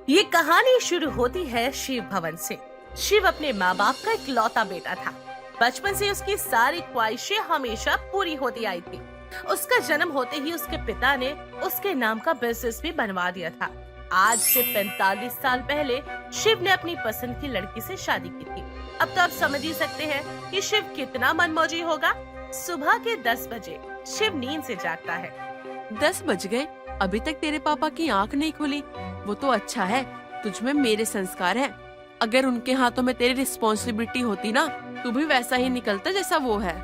ये कहानी शुरू होती है शिव भवन से। शिव अपने माँ बाप का इकलौता बेटा था। बचपन से उसकी सारी ख्वाहिशें हमेशा पूरी होती आई थी। उसका जन्म होते ही उसके पिता ने उसके नाम का बिजनेस भी बनवा दिया था। आज से 45 साल पहले शिव ने अपनी पसंद की लड़की से शादी की थी। अब तो आप समझ ही सकते हैं कि शिव कितना मनमौजी होगा। सुबह के 10 बजे शिव नींद से जागता है। 10 बज गए, अभी तक तेरे पापा की आंख नहीं खुली। वो तो अच्छा है, तुझमें मेरे संस्कार हैं। अगर उनके हाथों में तेरी रिस्पॉन्सिबिलिटी होती ना, तू भी वैसा ही निकलता जैसा वो है।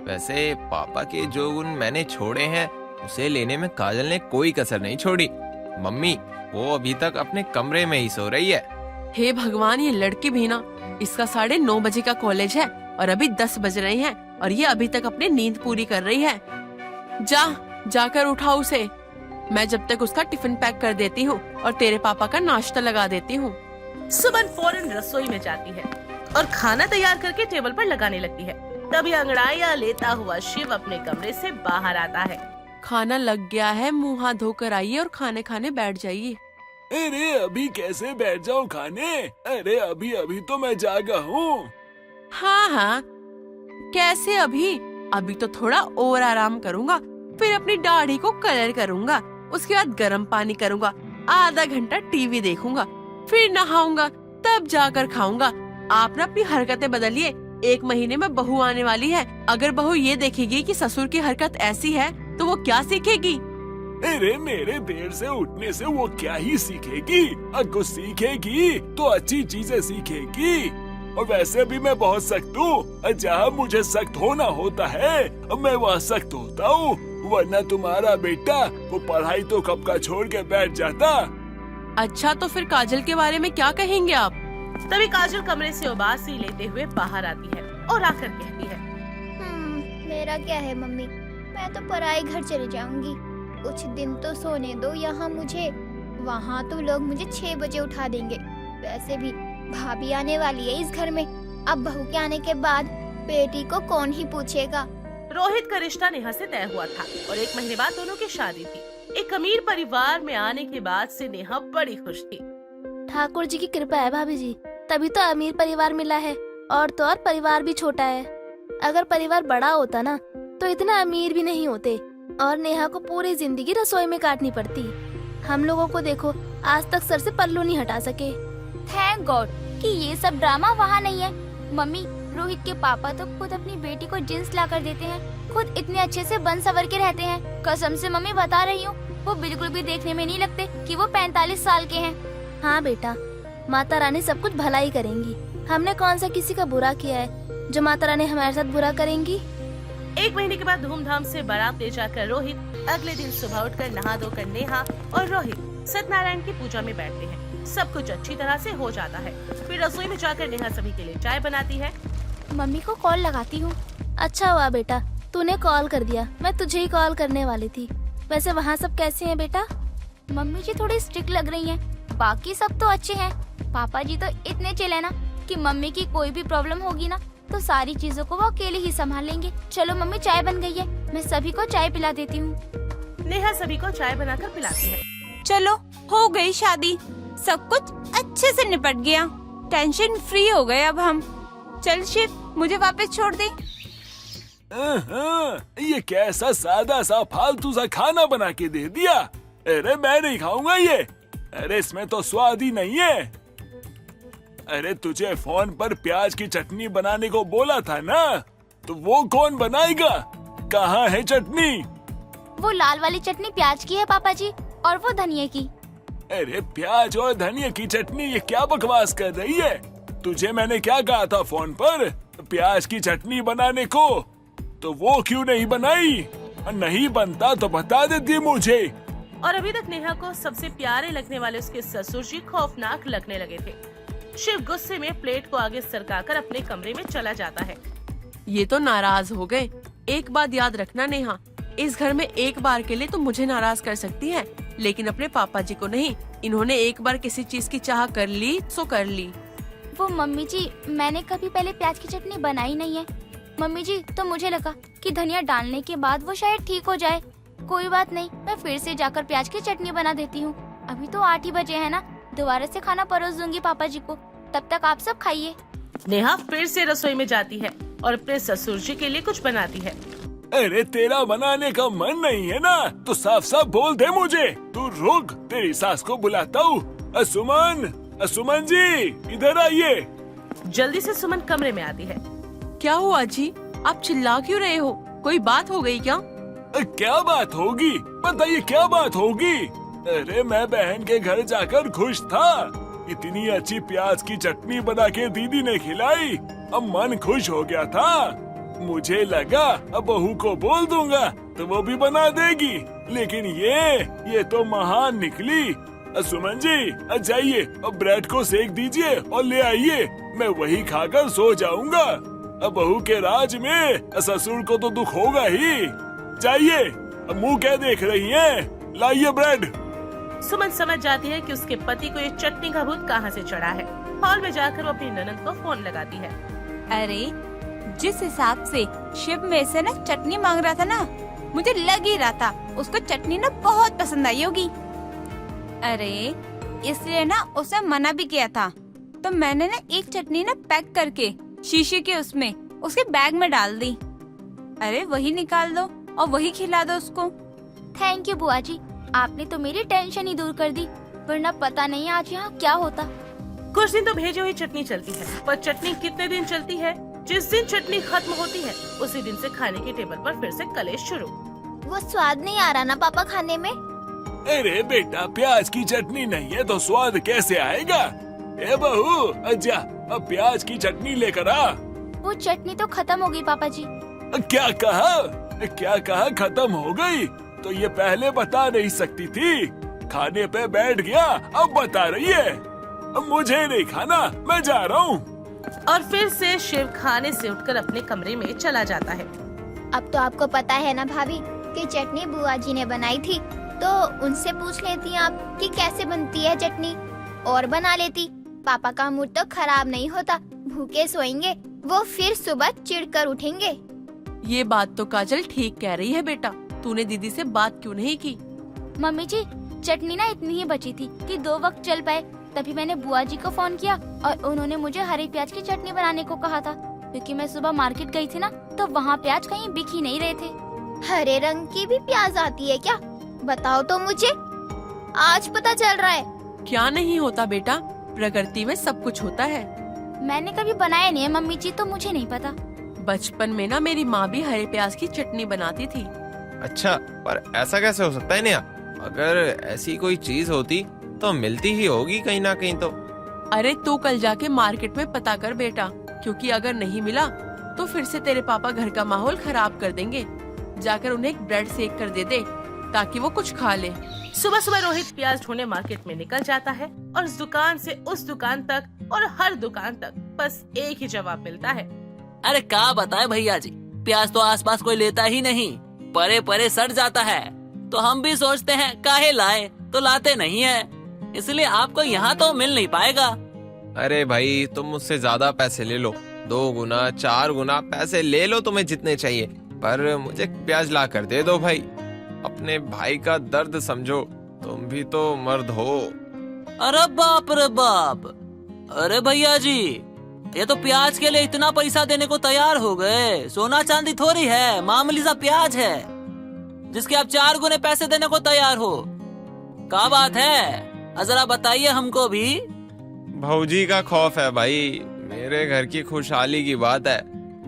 वैसे पापा के जो गुण मैंने छोड़े हैं उसे लेने में काजल ने कोई कसर नहीं छोड़ी। मम्मी वो अभी तक अपने कमरे में ही सो रही है। हे भगवान, ये लड़की भी ना, इसका 9:30 बजे का कॉलेज है और अभी 10 बज रहे हैं और ये अभी तक अपनी नींद पूरी कर रही है। जाकर उठाओ उसे। मैं जब तक उसका टिफिन पैक कर देती हूँ और तेरे पापा का नाश्ता लगा देती हूँ। सुमन फौरन रसोई में जाती है और खाना तैयार करके टेबल पर लगाने लगती है। तभी अंगड़ाइयां लेता हुआ शिव अपने कमरे से बाहर आता है। खाना लग गया है, मुंह हाथ धोकर आइए और खाने खाने बैठ जाइए। अरे अभी कैसे बैठ जाऊं खाने? अरे अभी अभी तो मैं जागा हूँ। हाँ, कैसे अभी तो थोड़ा और आराम करूँगा, फिर अपनी दाढ़ी को कलर करूँगा, उसके बाद गर्म पानी करूँगा, आधा घंटा टीवी देखूंगा, फिर नहाऊंगा, तब जाकर खाऊंगा। आप ना अपनी हरकतें बदलिए। 1 महीने में बहू आने वाली है। अगर बहू ये देखेगी कि ससुर की हरकत ऐसी है तो वो क्या सीखेगी? अरे मेरे देर से उठने से वो क्या ही सीखेगी? अगर सीखेगी तो अच्छी चीजें सीखेगी। और वैसे भी मैं बहुत सख्त हूँ। जहाँ मुझे सख्त होना होता है मैं वहाँ सख्त होता हूँ, वरना तुम्हारा बेटा वो पढ़ाई तो कब का छोड़ के बैठ जाता। अच्छा, तो फिर काजल के बारे में क्या कहेंगे आप? तभी काजल कमरे से उबासी लेते हुए बाहर आती है और आकर कहती है, मेरा क्या है मम्मी, मैं तो पराए घर चले जाऊंगी। कुछ दिन तो सोने दो यहाँ मुझे। वहाँ तो लोग मुझे 6 बजे उठा देंगे। वैसे भी भाभी आने वाली है इस घर में। अब बहू के आने के बाद बेटी को कौन ही पूछेगा। रोहित का रिश्ता नेहा से तय हुआ था और 1 महीने बाद दोनों की शादी थी। एक अमीर परिवार में आने के बाद से नेहा बड़ी खुश थी। ठाकुर जी की कृपा है भाभी जी, तभी तो अमीर परिवार मिला है। और तो और परिवार भी छोटा है। अगर परिवार बड़ा होता ना तो इतना अमीर भी नहीं होते और नेहा को पूरी जिंदगी रसोई में काटनी पड़ती। हम लोगों को देखो, आज तक सर से पल्लू नहीं हटा सके। थैंक गॉड कि ये सब ड्रामा वहाँ नहीं है। मम्मी, रोहित के पापा तो खुद अपनी बेटी को जींस ला कर देते हैं। खुद इतने अच्छे से बन सवर के रहते हैं। कसम से मम्मी बता रही हूँ, वो बिल्कुल भी देखने में नहीं लगते कि वो 45 साल के हैं। हाँ बेटा, माता रानी सब कुछ भला ही करेंगी। हमने कौन सा किसी का बुरा किया है जो माता रानी हमारे साथ बुरा करेंगी। 1 महीने के बाद धूमधाम से बारात ले जाकर रोहित अगले दिन सुबह उठकर नहा धोकर नेहा और रोहित सत्यनारायण की पूजा में बैठते हैं। सब कुछ अच्छी तरह से हो जाता है। फिर रसोई में जाकर नेहा सभी के लिए चाय बनाती है। मम्मी को कॉल लगाती हूँ। अच्छा हुआ बेटा तूने कॉल कर दिया, मैं तुझे ही कॉल करने वाली थी। वैसे वहाँ सब कैसे हैं बेटा? मम्मी जी थोड़ी स्ट्रिक्ट लग रही हैं। बाकी सब तो अच्छे हैं। पापा जी तो इतने चिल है ना कि मम्मी की कोई भी प्रॉब्लम होगी ना तो सारी चीजों को वो अकेले ही संभाल लेंगे। चलो मम्मी, चाय बन गई है, मैं सभी को चाय पिला देती हूँ। नेहा सभी को चाय बनाकर पिलाती है। चलो, हो गई शादी, सब कुछ अच्छे से निपट गया, टेंशन फ्री हो गए अब हम। चल शिव, मुझे वापस छोड़ दे। ये कैसा सादा सा फालतू सा खाना बना के दे दिया। अरे मैं नहीं खाऊंगा ये। अरे इसमें तो स्वाद ही नहीं है। अरे तुझे फोन पर प्याज की चटनी बनाने को बोला था ना, तो वो कौन बनाएगा? कहाँ है चटनी? वो लाल वाली चटनी प्याज की है पापा जी, और वो धनिया की। अरे प्याज और धनिया की चटनी, ये क्या बकवास कर रही है? तुझे मैंने क्या कहा था फोन पर प्याज की चटनी बनाने को, तो वो क्यों नहीं बनाई? नहीं बनता तो बता देती मुझे। और अभी तक नेहा को सबसे प्यारे लगने वाले उसके ससुर जी खौफनाक लगने लगे थे। शिव गुस्से में प्लेट को आगे सरकाकर अपने कमरे में चला जाता है। ये तो नाराज हो गए। एक बात याद रखना नेहा, इस घर में एक बार के लिए तो मुझे नाराज कर सकती है, लेकिन अपने पापा जी को नहीं। इन्होंने एक बार किसी चीज की चाह कर ली सो कर ली। वो मम्मी जी, मैंने कभी पहले प्याज की चटनी बनाई नहीं है। मम्मी जी, तो मुझे लगा कि धनिया डालने के बाद वो शायद ठीक हो जाए। कोई बात नहीं, मैं फिर से जाकर प्याज की चटनी बना देती हूँ। अभी तो 8 ही बजे है ना, दोबारा से खाना परोस दूंगी पापा जी को। तब तक आप सब खाइए। नेहा फिर से रसोई में जाती है और अपने ससुर जी के लिए कुछ बनाती है। अरे तेरा बनाने का मन नहीं है ना, तो साफ साफ बोल दे मुझे। तू रुक, तेरी सास को बुलाता हूँ। सुमन जी इधर आइए। जल्दी से सुमन कमरे में आती है। क्या हुआ जी, आप चिल्ला क्यों रहे हो? कोई बात हो गई क्या? क्या बात होगी, बताइए क्या बात होगी। अरे मैं बहन के घर जाकर खुश था। इतनी अच्छी प्याज की चटनी बना के दीदी ने खिलाई, अब मन खुश हो गया था। मुझे लगा अब बहू को बोल दूंगा तो वो भी बना देगी, लेकिन ये तो महान निकली। सुमन जी जाइए, अब ब्रेड को सेक दीजिए और ले आइए, मैं वही खाकर सो जाऊंगा। अब बहू के राज में ससुर को तो दुख होगा ही। जाइए, अब मुंह क्या देख रही हैं? लाइए ब्रेड। सुमन समझ जाती है कि उसके पति को ये चटनी का भूत कहाँ से चढ़ा है। हॉल में जाकर वो अपनी ननद को फोन लगाती है। अरे जिस हिसाब से शिव मेरे से ना चटनी मांग रहा था ना, मुझे लग ही रहा था उसको चटनी ना बहुत पसंद आई होगी। अरे इसलिए ना उसे मना भी किया था, तो मैंने ना एक चटनी ना पैक करके शीशे के उसमें उसके बैग में डाल दी। अरे वही निकाल दो और वही खिला दो उसको। थैंक यू बुआ जी, आपने तो मेरी टेंशन ही दूर कर दी, वरना पता नहीं आज यहाँ क्या होता। कुछ दिन तो भेजी हुई चटनी चलती है, पर चटनी कितने दिन चलती है? जिस दिन चटनी खत्म होती है उसी दिन से खाने के टेबल पर फिर से कलेश शुरू। वो स्वाद नहीं आ रहा ना पापा खाने में। अरे बेटा, प्याज की चटनी नहीं है तो स्वाद कैसे आएगा? ए बहू, आजा, अब प्याज की चटनी लेकर आ। वो चटनी तो खत्म हो गई पापा जी। क्या कहा खत्म हो गई? तो ये पहले बता नहीं सकती थी? खाने पे बैठ गया, अब बता रही है। अब मुझे नहीं खाना, मैं जा रहा हूँ। और फिर से शिव खाने से उठकर अपने कमरे में चला जाता है। अब तो आपको पता है ना भाभी कि चटनी बुआ जी ने बनाई थी, तो उनसे पूछ लेती आप कि कैसे बनती है चटनी और बना लेती। पापा का मूड तो खराब नहीं होता, भूखे सोएंगे, वो फिर सुबह चिढ़कर उठेंगे। ये बात तो काजल ठीक कह रही है बेटा, तूने दीदी से बात क्यों नहीं की? मम्मी जी, चटनी ना इतनी ही बची थी कि 2 वक्त चल पाए, तभी मैंने बुआ जी को फोन किया और उन्होंने मुझे हरी प्याज की चटनी बनाने को कहा था, क्योंकि मैं सुबह मार्केट गई थी ना, तो वहाँ प्याज कहीं बिक ही नहीं रहे थे। हरे रंग की भी प्याज आती है क्या? बताओ तो मुझे, आज पता चल रहा है। क्या नहीं होता बेटा, प्रकृति में सब कुछ होता है। मैंने कभी बनाया नहीं है मम्मी जी, तो मुझे नहीं पता। बचपन में ना मेरी माँ भी हरे प्याज की चटनी बनाती थी। अच्छा, पर ऐसा कैसे हो सकता है नेहा? अगर ऐसी कोई चीज होती तो मिलती ही होगी कहीं ना कहीं तो। अरे तू कल जाके मार्केट में पता कर बेटा, क्योंकि अगर नहीं मिला तो फिर से तेरे पापा घर का माहौल खराब कर देंगे। जाकर उन्हें एक ब्रेड सेक कर दे ताकि वो कुछ खा ले। सुबह सुबह रोहित प्याज ढूंढने मार्केट में निकल जाता है और इस दुकान से उस दुकान तक और हर दुकान तक बस एक ही जवाब मिलता है। अरे क्या बताए भैया जी, प्याज तो आसपास कोई लेता ही नहीं, परे परे सड़ जाता है। तो हम भी सोचते हैं काहे लाए, तो लाते नहीं है, इसलिए आपको यहाँ तो मिल नहीं पाएगा। अरे भाई, तुम मुझसे ज्यादा पैसे ले लो, 2 गुना 4 गुना पैसे ले लो, तुम्हें जितने चाहिए, पर मुझे प्याज ला कर दे दो भाई। अपने भाई का दर्द समझो, तुम भी तो मर्द हो। अरे बाप रे बाप, अरे भैया जी, ये तो प्याज के लिए इतना पैसा देने को तैयार हो गए। सोना चांदी थोड़ी है, मामूली सा प्याज है जिसके आप 4 गुने पैसे देने को तैयार हो। क्या बात है, जरा बताइए हमको भी। भौजी का खौफ है भाई, मेरे घर की खुशहाली की बात है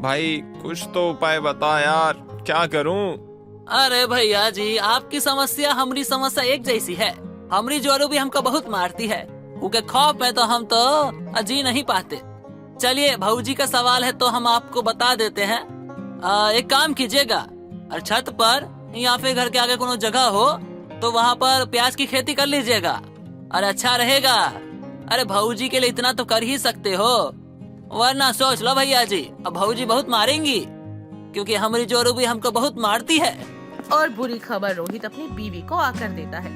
भाई, कुछ तो उपाय बता यार, क्या करूं? अरे भैया जी, आपकी समस्या हमारी समस्या एक जैसी है। हमारी जोरू भी हमको बहुत मारती है, उनके खौफ में तो हम तो जी नहीं पाते। चलिए, भौजी का सवाल है तो हम आपको बता देते हैं। एक काम कीजिएगा, छत पर या फिर घर के आगे कोई जगह हो तो वहाँ पर प्याज की खेती कर लीजिएगा और अच्छा रहेगा। अरे भौजी के लिए इतना तो कर ही सकते हो, वरना सोच लो भैया जी, अब भौजी बहुत मारेंगी, क्योंकि हमारी जोरू भी हमको बहुत मारती है। और बुरी खबर रोहित अपनी बीवी को आकर देता है।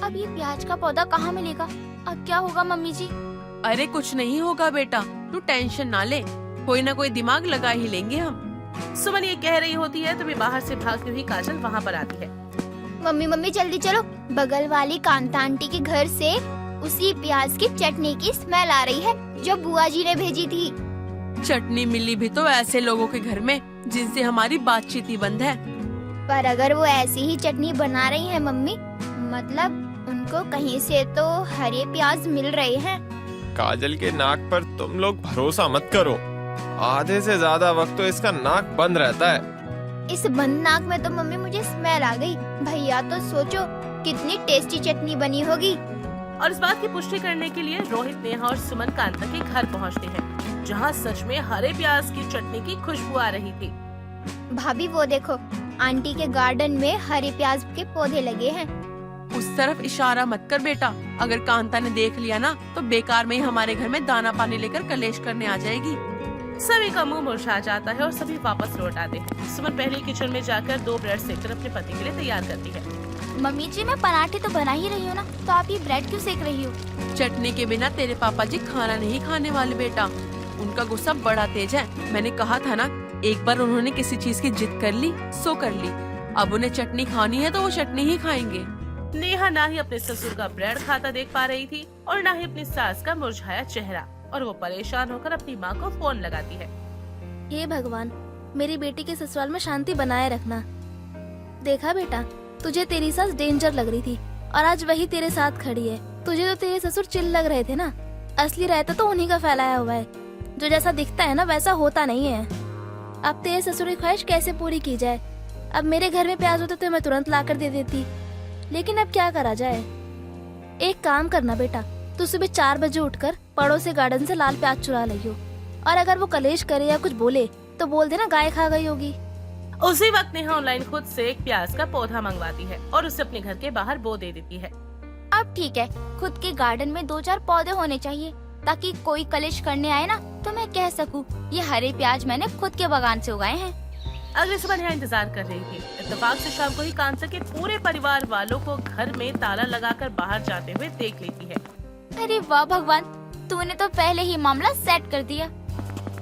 अब ये प्याज का पौधा कहाँ मिलेगा? अब क्या होगा मम्मी जी? अरे कुछ नहीं होगा बेटा, तू टेंशन ना ले, कोई ना कोई दिमाग लगा ही लेंगे हम। सुमन ये कह रही होती है तभी बाहर से भागती हुई काजल वहाँ पर आती है। मम्मी जल्दी चलो, बगल वाली कांता आंटी के घर से उसी प्याज की चटनी की स्मेल आ रही है जो बुआ जी ने भेजी थी। चटनी मिली भी तो ऐसे लोगों के घर में जिनसे हमारी बातचीत ही बंद है। पर अगर वो ऐसी ही चटनी बना रही है मम्मी, मतलब उनको कहीं से तो हरे प्याज मिल रहे हैं। काजल के नाक पर तुम लोग भरोसा मत करो, आधे से ज्यादा वक्त तो इसका नाक बंद रहता है। इस बंद नाक में तो मम्मी मुझे स्मेल आ गई। भैया तो सोचो कितनी टेस्टी चटनी बनी होगी। और इस बात की पुष्टि करने के लिए रोहित, नेहा और सुमन कांता के घर पहुंचते हैं, जहां सच में हरे प्याज की चटनी की खुशबू आ रही थी। भाभी वो देखो, आंटी के गार्डन में हरे प्याज के पौधे लगे हैं। उस तरफ इशारा मत कर बेटा, अगर कांता ने देख लिया ना तो बेकार में ही हमारे घर में दाना पानी लेकर कलेश करने आ जाएगी। सभी का मुंह मुरझा जाता है और सभी वापस लौट आते हैं। सुमन पहले किचन में जाकर 2 ब्रेड सेककर अपने पति के लिए तैयार करती है। मम्मी जी मैं पराठे तो बना ही रही हूँ ना, तो आप ये ब्रेड क्यों सेक रही हो? चटनी के बिना तेरे पापा जी खाना नहीं खाने वाले बेटा, उनका गुस्सा बड़ा तेज है। मैंने कहा था ना, एक बार उन्होंने किसी चीज की जिद कर ली सो कर ली, अब उन्हें चटनी खानी है तो वो चटनी ही खाएंगे। नेहा ना ही अपने ससुर का ब्रेड खाता देख पा रही थी और ना ही अपनी सास का मुरझाया चेहरा, और वो परेशान होकर अपनी माँ को फोन लगाती है। हे भगवान, मेरी बेटी के ससुराल में शांति बनाए रखना। देखा बेटा, तुझे तेरी सास डेंजर लग रही थी और आज वही तेरे साथ खड़ी है। तुझे तो तेरे ससुर चिल लग रहे थे ना, असली रहता तो उन्हीं का फैलाया हुआ है। जो जैसा दिखता है ना वैसा होता नहीं है। अब तेरे ससुर की ख्वाहिश कैसे पूरी की जाए? अब मेरे घर में प्याज होता तो मैं तुरंत ला कर दे देती, लेकिन अब क्या करा जाए। एक काम करना बेटा, तू सुबह 4 बजे उठकर पड़ोस से गार्डन से लाल प्याज चुरा लियो, और अगर वो कलेश करे या कुछ बोले तो बोल देना गाय खा गई होगी। उसी वक्त नेहा ऑनलाइन खुद से एक प्याज का पौधा मंगवाती है और उसे अपने घर के बाहर बो दे देती है। अब ठीक है, खुद के गार्डन में 2-4 पौधे होने चाहिए, ताकि कोई कलेश करने आए ना तो मैं कह सकूं ये हरे प्याज मैंने खुद के बागान से उगाए हैं। अगले सुबह नेहा इंतजार कर रही थी। इत्तेफाक से शाम को ही कांता के पूरे परिवार वालों को घर में ताला लगाकर बाहर जाते हुए देख लेती है। अरे वाह भगवान, तूने तो पहले ही मामला सेट कर दिया।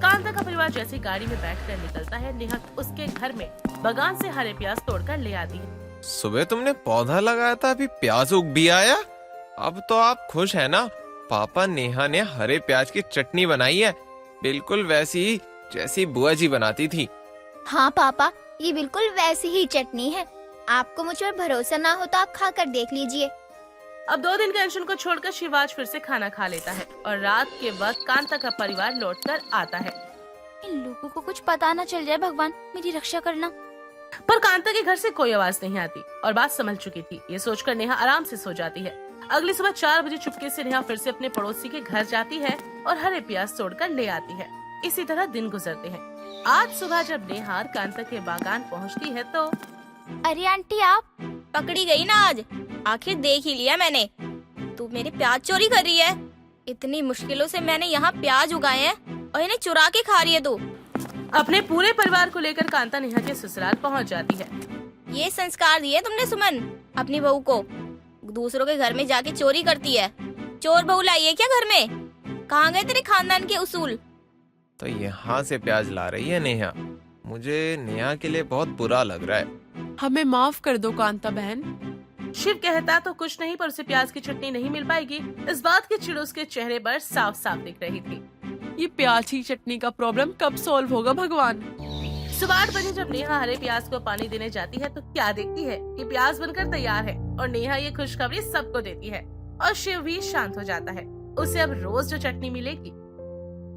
कांता का परिवार जैसे गाड़ी में बैठकर निकलता है, नेहा उसके घर में बागान से हरे प्याज तोड़कर ले आती है। सुबह तुमने पौधा लगाया था, अभी प्याज उग भी आया। अब तो आप खुश है ना? पापा नेहा ने हरे प्याज की चटनी बनाई है, बिल्कुल वैसी ही जैसी बुआ जी बनाती थी। हाँ पापा, ये बिल्कुल वैसी ही चटनी है। आपको मुझ पर भरोसा ना हो तो आप खा कर देख लीजिए। अब 2 दिन के टेंशन को छोड़कर शिवाज फिर से खाना खा लेता है और रात के वक्त कांता का परिवार लौटकर आता है। इन लोगों को कुछ पता न चल जाए, भगवान मेरी रक्षा करना। पर कांता के घर से कोई आवाज नहीं आती और बात संभल चुकी थी। ये सोचकर नेहा आराम से सो जाती है। अगली सुबह 4 बजे चुपके से नेहा फिर से अपने पड़ोसी के घर जाती है और हरे प्याज तोड़कर ले आती है। इसी तरह दिन गुजरते हैं। आज सुबह जब नेहा कांता के बागान पहुंचती है तो अरे आंटी, आप पकड़ी गई ना आज, आखिर देख ही लिया मैंने। तू मेरे प्याज चोरी कर रही है। इतनी मुश्किलों से मैंने यहाँ प्याज उगाए हैं और इन्हें चुरा के खा रही है तू। अपने पूरे परिवार को लेकर कांता नेहा के ससुराल पहुँच जाती है। ये संस्कार दिए तुमने सुमन अपनी बहू को? दूसरों के घर में जाके चोरी करती है। चोर बहू लाई है क्या घर में? कहाँ गए तेरे खानदान के उसूल? तो यहाँ से प्याज ला रही है नेहा। मुझे नेहा के लिए बहुत बुरा लग रहा है। हमें माफ कर दो कांता बहन। शिव कहता तो कुछ नहीं, पर उसे प्याज की चटनी नहीं मिल पाएगी। इस बात की चिड़ उसके चेहरे पर साफ साफ दिख रही थी। ये प्याज की चटनी का प्रॉब्लम कब सॉल्व होगा भगवान? सुबह 8 बजे जब नेहा हरे प्याज को पानी देने जाती है तो क्या देखती है कि प्याज बनकर तैयार है और नेहा ये खुशखबरी सबको देती है और शिव भी शांत हो जाता है। उसे अब रोज जो चटनी मिलेगी